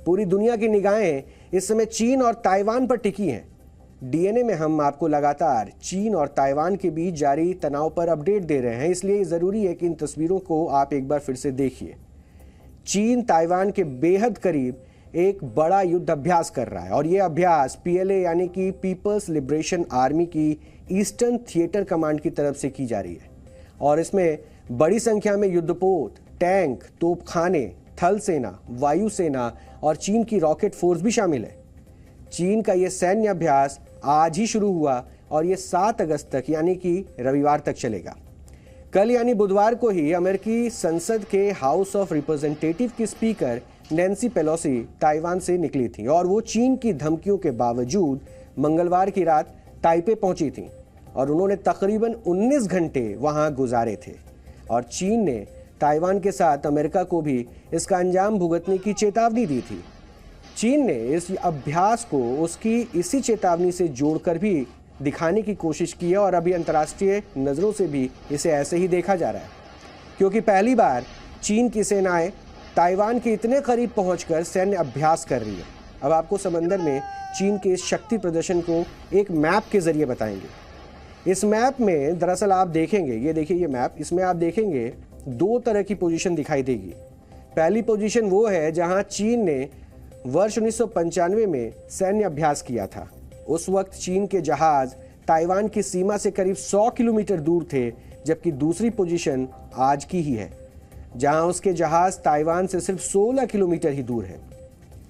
पूरी दुनिया की निगाहें इस समय चीन और ताइवान पर टिकी हैं। डीएनए में हम आपको लगातार चीन और ताइवान के बीच जारी तनाव पर अपडेट दे रहे हैं, इसलिए ज़रूरी है कि इन तस्वीरों को आप एक बार फिर से देखिए। चीन ताइवान के बेहद करीब एक बड़ा युद्ध अभ्यास कर रहा है और ये अभ्यास पीएलए यानी कि पीपल्स लिबरेशन आर्मी की ईस्टर्न थिएटर कमांड की तरफ से की जा रही है और इसमें बड़ी संख्या में युद्धपोत, टैंक, तोपखाने, थल सेना, वायुसेना और चीन की रॉकेट फोर्स भी शामिल है। चीन का यह सैन्य अभ्यास आज ही शुरू हुआ और ये 7 अगस्त तक यानी कि रविवार तक चलेगा। कल यानी बुधवार को ही अमेरिकी संसद के हाउस ऑफ रिप्रेजेंटेटिव की स्पीकर नैन्सी पेलोसी ताइवान से निकली थी और वो चीन की धमकियों के बावजूद मंगलवार की रात ताइपे पहुंची थी और उन्होंने तकरीबन 19 घंटे वहां गुजारे थे और चीन ने ताइवान के साथ अमेरिका को भी इसका अंजाम भुगतने की चेतावनी दी थी। चीन ने इस अभ्यास को उसकी इसी चेतावनी से जोड़कर भी दिखाने की कोशिश की है और अभी अंतर्राष्ट्रीय नज़रों से भी इसे ऐसे ही देखा जा रहा है, क्योंकि पहली बार चीन की सेनाएं ताइवान के इतने करीब पहुंचकर सैन्य अभ्यास कर रही है। अब आपको समंदर में चीन के इस शक्ति प्रदर्शन को एक मैप के जरिए बताएंगे। इस मैप में दरअसल आप देखेंगे, ये देखिए ये मैप, इसमें आप देखेंगे 2 तरह की पोजीशन दिखाई देगी। पहली पोजीशन वो है जहां चीन ने वर्ष 1995 में सैन्य अभ्यास किया था। उस वक्त चीन के जहाज ताइवान की सीमा से करीब 100 किलोमीटर दूर थे, जबकि दूसरी पोजीशन आज की ही है जहां उसके जहाज ताइवान से सिर्फ 16 किलोमीटर ही दूर है।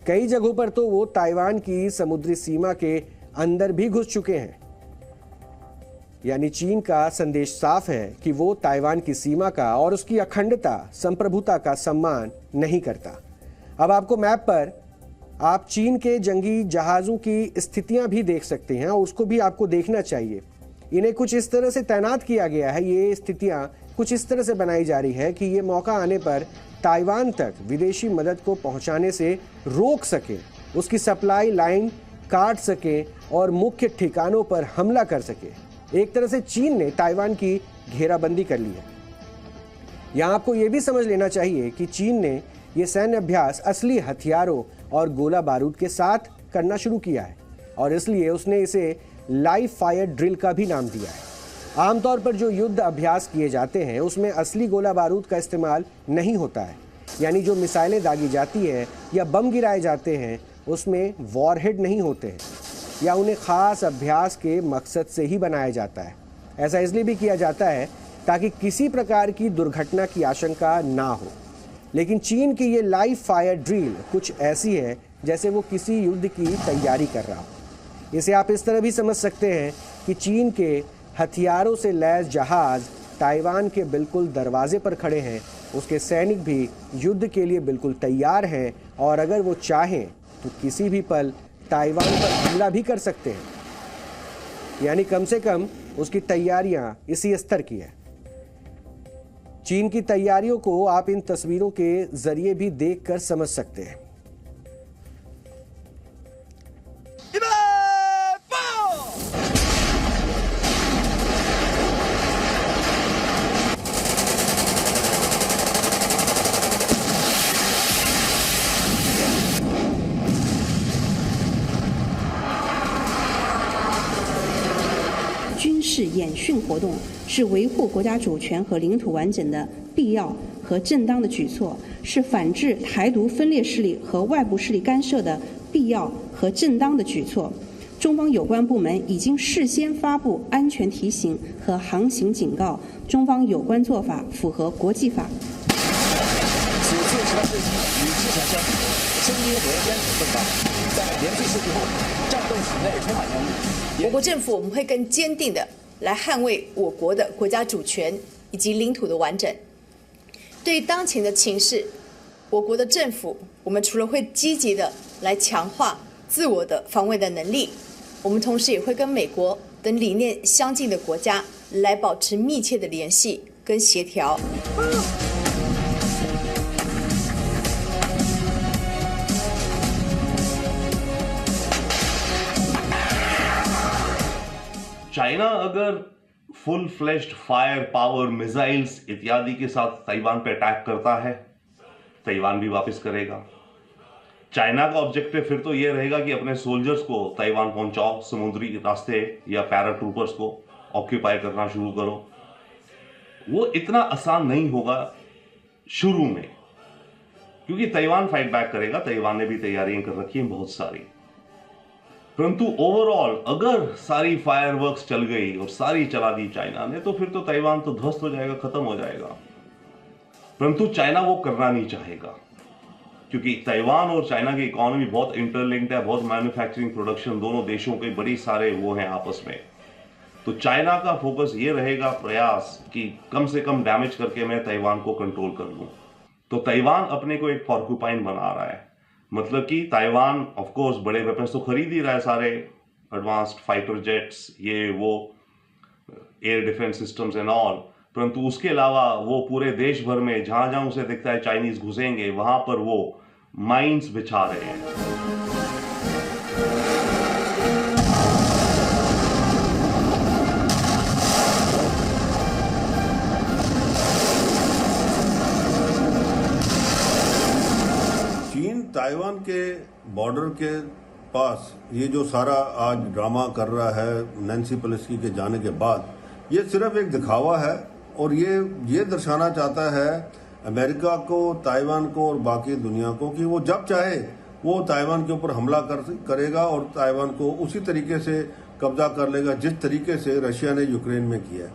कई जगहों पर तो वो ताइवान की समुद्री सीमा के अंदर भी घुस चुके हैं। यानी चीन का संदेश साफ है कि वो ताइवान की सीमा का और उसकी अखंडता, संप्रभुता का सम्मान नहीं करता। अब आपको मैप पर आप चीन के जंगी जहाज़ों की स्थितियां भी देख सकते हैं और उसको भी आपको देखना चाहिए। इन्हें कुछ इस तरह से तैनात किया गया है, ये स्थितियां कुछ इस तरह से बनाई जा रही है कि ये मौका आने पर ताइवान तक विदेशी मदद को पहुंचाने से रोक सके, उसकी सप्लाई लाइन काट सके और मुख्य ठिकानों पर हमला कर सके। एक तरह से चीन ने ताइवान की घेराबंदी कर ली है। यहाँ आपको ये भी समझ लेना चाहिए कि चीन ने यह सैन्य अभ्यास असली हथियारों और गोला बारूद के साथ करना शुरू किया है और इसलिए उसने इसे लाइव फायर ड्रिल का भी नाम दिया है। आमतौर पर जो युद्ध अभ्यास किए जाते हैं उसमें असली गोला बारूद का इस्तेमाल नहीं होता है, यानी जो मिसाइलें दागी जाती हैं या बम गिराए जाते हैं उसमें वॉरहेड नहीं होते हैं या उन्हें खास अभ्यास के मकसद से ही बनाया जाता है। ऐसा इसलिए भी किया जाता है ताकि किसी प्रकार की दुर्घटना की आशंका ना हो। लेकिन चीन की ये लाइव फायर ड्रिल कुछ ऐसी है जैसे वो किसी युद्ध की तैयारी कर रहा हो। इसे आप इस तरह भी समझ सकते हैं कि चीन के हथियारों से लैस जहाज ताइवान के बिल्कुल दरवाजे पर खड़े हैं, उसके सैनिक भी युद्ध के लिए बिल्कुल तैयार हैं और अगर वो चाहें तो किसी भी पल ताइवान पर हमला भी कर सकते हैं। यानी कम से कम उसकी तैयारियां इसी स्तर की है। चीन की तैयारियों को आप इन तस्वीरों के जरिए भी देखकर समझ सकते हैं।演训活动是维护国家主权和领土完整的必要和正当的举措，是反制台独分裂势力和外部势力干涉的必要和正当的举措。中方有关部门已经事先发布安全提醒和航行警告，中方有关做法符合国际法。此次实弹射击与之前相比，声音和烟土更大，在连续射击后，战斗室内充满烟雾。我国政府我们会更坚定的来捍卫我国的国家主权以及领土的完整。对于当前的情势，我国的政府我们除了会积极的来强化自我的防卫的能力，我们同时也会跟美国等理念相近的国家来保持密切的联系跟协调。चाइना अगर full fleshed fire power missiles इत्यादि के साथ ताइवान पे अटैक करता है, ताइवान भी वापस करेगा। चाइना का ऑब्जेक्टिव फिर तो ये रहेगा कि अपने सोल्जर्स को ताइवान पहुंचाओ, समुद्री रास्ते या पैराट्रूपर्स को ऑक्यूपाई करना शुरू करो। वो इतना आसान नहीं होगा शुरू में, क्योंकि ताइवान फाइट बैक करेगा। ताइवान ने भी तैयारियां कर रखी हैं बहुत सारी, परंतु ओवरऑल अगर सारी फायरवर्क्स चल गई और सारी चला दी चाइना ने, तो फिर तो ताइवान तो ध्वस्त हो जाएगा, खत्म हो जाएगा। परंतु चाइना वो करना नहीं चाहेगा, क्योंकि ताइवान और चाइना की इकोनॉमी बहुत इंटरलिंक्ड है, बहुत मैन्युफैक्चरिंग प्रोडक्शन दोनों देशों के बड़ी सारे वो हैं आपस में। तो चाइना का फोकस ये रहेगा, प्रयास कि कम से कम डैमेज करके मैं ताइवान को कंट्रोल कर लूं। तो ताइवान अपने को एक पॉर्क्यूपाइन बना रहा है, मतलब कि ताइवान ऑफ कोर्स बड़े वेपन्स तो खरीद ही रहा है, सारे एडवांस्ड फाइटर जेट्स, ये वो air defence systems and all, परंतु उसके अलावा वो पूरे देश भर में जहां जहां उसे दिखता है चाइनीज घुसेंगे, वहां पर वो माइंस बिछा रहे हैं। चीन ताइवान के बॉर्डर के पास ये जो सारा आज ड्रामा कर रहा है नैन्सी पेलोसी के जाने के बाद, ये सिर्फ एक दिखावा है और ये दर्शाना चाहता है अमेरिका को, ताइवान को और बाकी दुनिया को कि वो जब चाहे वो ताइवान के ऊपर हमला करेगा और ताइवान को उसी तरीके से कब्जा कर लेगा जिस तरीके से रशिया ने यूक्रेन में किया है।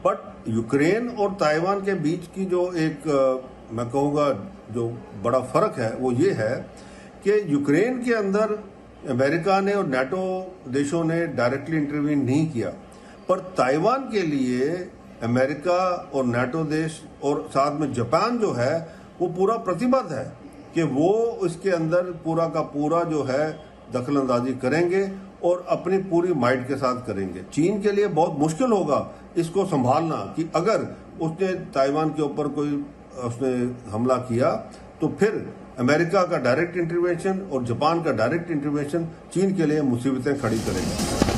बट यूक्रेन और ताइवान के बीच की जो एक मैं कहूँगा जो बड़ा फर्क है वो ये है कि यूक्रेन के अंदर अमेरिका ने और नाटो देशों ने डायरेक्टली इंटरवीन नहीं किया, पर ताइवान के लिए अमेरिका और नाटो देश और साथ में जापान जो है वो पूरा प्रतिबद्ध है कि वो इसके अंदर पूरा का पूरा जो है दखल अंदाजी करेंगे और अपनी पूरी माइट के साथ करेंगे। चीन के लिए बहुत मुश्किल होगा इसको संभालना कि अगर उसने ताइवान के ऊपर कोई उसने हमला किया तो फिर अमेरिका का डायरेक्ट इंटरवेंशन और जापान का डायरेक्ट इंटरवेंशन चीन के लिए मुसीबतें खड़ी करेगा।